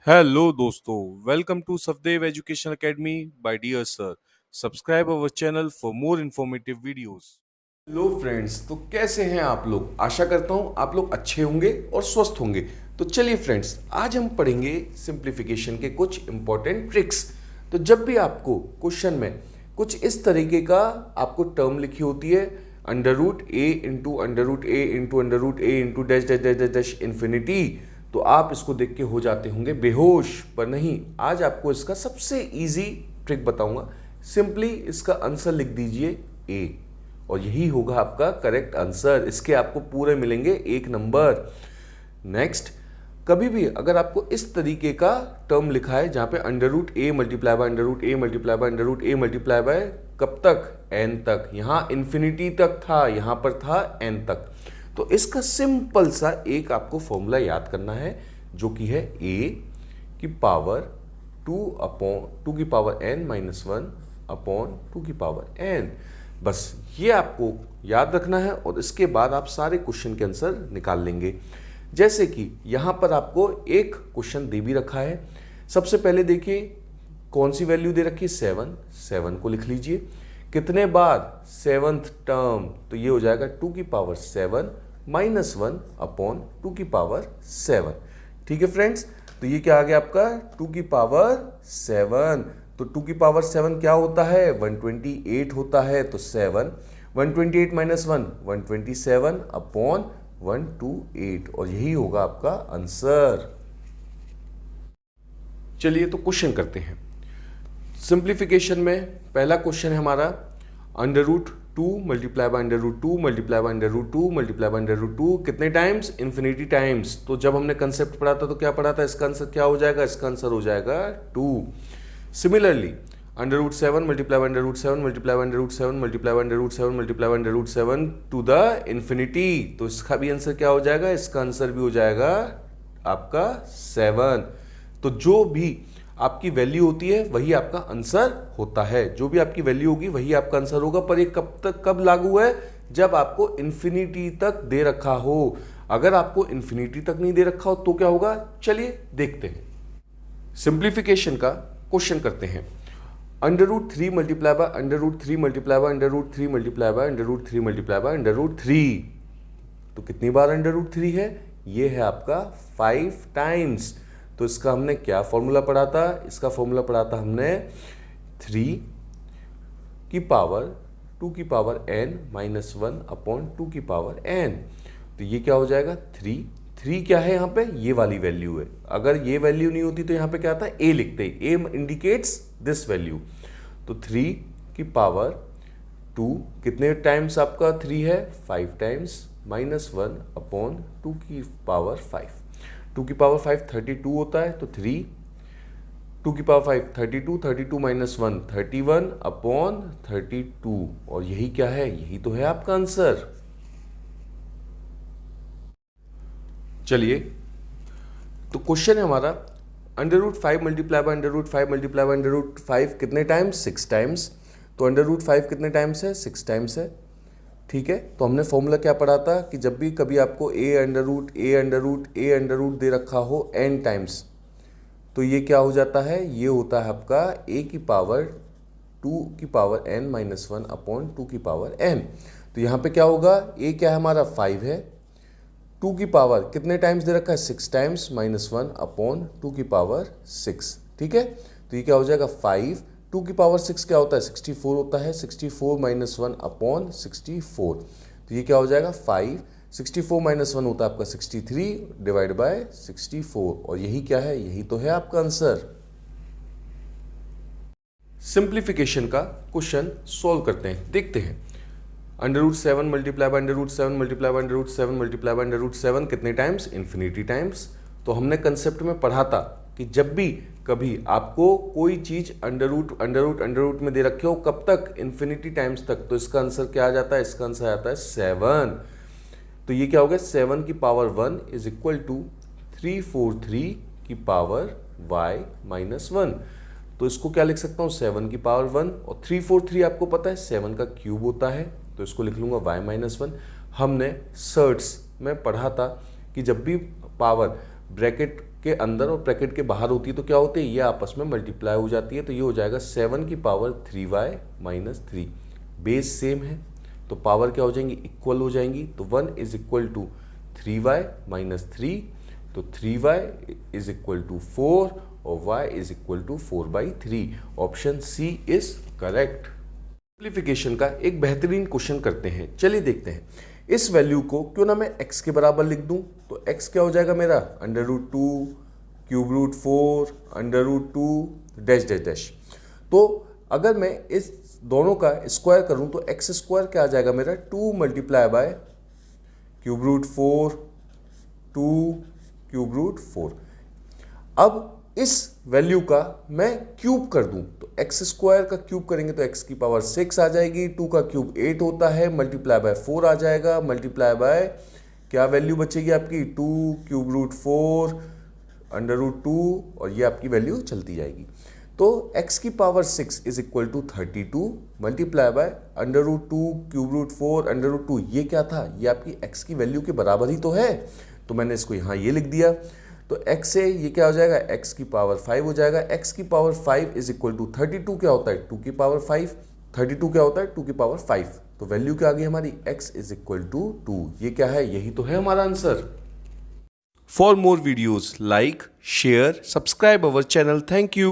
Hello दोस्तों, welcome to Safdev education academy by dear sir. Subscribe our channel for more informative videos. Hello friends, तो कैसे हैं आप लोग। आशा करता हूं आप लोग अच्छे होंगे और स्वस्थ होंगे। तो चलिए फ्रेंड्स, आज हम पढ़ेंगे सिंप्लीफिकेशन के कुछ इंपॉर्टेंट ट्रिक्स। तो जब भी आपको क्वेश्चन में कुछ इस तरीके का आपको टर्म लिखी होती है, under root a into under root a into under root a into dash dash dash dash dash infinity, तो आप इसको देख के हो जाते होंगे बेहोश। पर नहीं, आज आपको इसका सबसे इजी ट्रिक बताऊंगा। सिंपली इसका आंसर लिख दीजिए ए और यही होगा आपका करेक्ट आंसर। इसके आपको पूरे मिलेंगे 1 नंबर। नेक्स्ट, कभी भी अगर आपको इस तरीके का टर्म लिखा है जहां पे under root a multiply by under root a multiply by under root a multiply by कब तक, एन तक। यहां इन्फिनिटी तक था, यहां पर था एन तक। तो इसका सिंपल सा एक आपको फॉर्मूला याद करना है, जो कि है ए की पावर 2 की पावर एन माइनस 1 अपॉन 2 की पावर एन। बस ये आपको याद रखना है और इसके बाद आप सारे क्वेश्चन के आंसर निकाल लेंगे। जैसे कि यहां पर आपको एक क्वेश्चन दे भी रखा है। सबसे पहले देखिए कौन सी वैल्यू दे रखी है, 7 को लिख लीजिए। कितने बार, 7th टर्म, तो ये हो जाएगा 2 की पावर 7 माइनस 1 अपॉन 2 की पावर 7। ठीक है फ्रेंड्स, तो ये क्या आ गया आपका 2 की पावर 7। तो 2 की पावर 7 क्या होता है, 128 होता है। तो 7 128 माइनस 1 127 अपॉन 128, और यही होगा आपका आंसर। चलिए तो क्वेश्चन करते हैं। सिंप्लीफिकेशन में पहला क्वेश्चन है हमारा, under root 2 multiply by under root 2 multiply by under root 2 multiply by under root 2 कितने टाइम्स, इन्फिनिटी टाइम्स। तो जब हमने कंसेप्ट पढ़ा था तो क्या पढ़ा था, इसका आंसर क्या हो जाएगा, इसका आंसर हो जाएगा 2। Similarly under root 7 multiply by under root 7 multiply by under root 7 multiply by under root 7 multiply by under root 7 to the infinity, तो इसका भी आंसर क्या हो जाएगा, इसका आंसर भी हो जाएगा आपका 7। तो जो भी आपकी वैल्यू होती है वही आपका आंसर होता है। जो भी आपकी वैल्यू होगी वही आपका आंसर होगा। पर ये कब तक कब लागू है, जब आपको इन्फिनिटी तक दे रखा हो। अगर आपको इन्फिनिटी तक नहीं दे रखा हो तो क्या होगा, चलिए देखते हैं। सिंप्लीफिकेशन का क्वेश्चन करते हैं। Under root 3 multiply by under root 3 multiply by under root 3 multiply by under root 3 multiply by under root 3, तो कितनी बार अंडर रूट 3 है, ये है आपका 5 टाइम्स। तो इसका हमने क्या फॉर्मूला पढ़ा था, इसका फॉर्मूला पढ़ा था हमने 3 की पावर 2 की पावर n माइनस 1 अपॉन 2 की पावर n। तो ये क्या हो जाएगा, 3 क्या है यहाँ पे, ये वाली वैल्यू है। अगर ये वैल्यू नहीं होती तो यहाँ पे क्या आता है, a लिखते हैं, a इंडिकेट्स दिस वैल्यू। तो 3 की पावर 2 कितने टाइम्स आपका 3 है, 5 टाइम्स माइनस 1 अपॉन 2 की पावर 5। 2 की पावर 5 32 होता है। तो 3 2 की पावर 5 32, 32 माइनस 1 31 अपॉन 32, और यही क्या है, यही तो है आपका आंसर। चलिए तो क्वेश्चन है हमारा, under root 5 multiply by under root 5 multiply by under root 5 कितने टाइम्स, 6 टाइम्स। तो अंडर रूट 5 कितने टाइम्स है, 6 टाइम्स है। ठीक है, तो हमने फॉर्मूला क्या पढ़ा था कि जब भी कभी आपको A under root A under root A under root दे रखा हो n टाइम्स, तो ये क्या हो जाता है, ये होता है आपका a की पावर 2 की पावर n माइनस 1 अपॉन 2 की पावर n। तो यहाँ पे क्या होगा, a क्या है हमारा 5 है, 2 की पावर कितने टाइम्स दे रखा है, 6 टाइम्स माइनस 1 अपॉन 2 की पावर 6। ठीक है, तो ये क्या हो जाएगा 5, 2 की पावर 6 क्या होता है, 64 होता है, 64 माइनस 1 अपॉन 64। तो ये क्या हो जाएगा 5, 64 माइनस 1 होता है आपका 63 डिवाइड बाय 64, और यही क्या है, यही तो है आपका आंसर। सिंप्लीफिकेशन का क्वेश्चन सॉल्व करते हैं, देखते हैं। Under root 7 multiply by under root 7 multiply by under root 7 multiply by under root 7 कितने टाइम्स, इन्फिनिटी टाइम्स। तो हमने कंसेप्ट में पढ़ा था कि जब भी कभी आपको कोई चीज अंडर रूट में दे रखे हो, कब तक, इन्फिनिटी टाइम्स तक, तो इसका आंसर क्या आ जाता है, इसका आंसर आता है 7। तो ये क्या हो गया, 7 की पावर 1 इज इक्वल टू 343 की पावर y माइनस 1। तो इसको क्या लिख सकता हूँ, 7 की पावर 1, और 343 आपको पता है 7 का क्यूब होता है, तो इसको लिख लूँगा y माइनस 1। हमने सर्ट्स में पढ़ा था कि जब भी पावर ब्रैकेट के अंदर और ब्रैकेट के बाहर होती है तो क्या होती है, ये आपस में मल्टीप्लाई हो जाती है। तो ये हो जाएगा 7 की power 3y minus 3। Base same है तो पावर क्या हो जाएंगी, इक्वल हो जाएंगी। तो 1 is equal to 3y minus 3, तो 3y इज इक्वल टू 4 और y is equal to 4/3। Option c is correct. Simplification का एक बेहतरीन क्वेश्चन करते हैं, चलिए देखते हैं। इस वैल्यू को क्यों ना मैं x के बराबर लिख दूं, तो x क्या हो जाएगा मेरा, √2 cube root 4 √2 dash dash dash. तो अगर मैं इस दोनों का स्क्वायर करूं तो x स्क्वायर क्या आ जाएगा मेरा, 2 multiply by cube root 4 2 cube root 4। अब इस वैल्यू का मैं क्यूब कर दूं तो एक्स स्क्वायर का क्यूब करेंगे तो एक्स की पावर 6 आ जाएगी, 2 का क्यूब 8 होता है, मल्टीप्लाई बाय 4 आ जाएगा, मल्टीप्लाई बाय क्या वैल्यू बचेगी आपकी, 2 क्यूब रूट 4 √2 और ये आपकी वैल्यू चलती जाएगी। तो x की power 6 is equal to 32 multiply by √2 cube root 4 √2। ये क्या था, ये आपकी x की वैल्यू के बराबर ही तो है, तो मैंने इसको यहाँ ये लिख दिया। तो x से ये क्या हो जाएगा, x की पावर 5 हो जाएगा। x की पावर 5 इज इक्वल टू 32 क्या होता है, 2 की पावर 5, 32 क्या होता है 2 की पावर 5। तो वैल्यू क्या आ गई हमारी, x इज इक्वल टू 2। ये क्या है, यही तो है हमारा answer. For more videos, like, share, subscribe our channel. Thank you.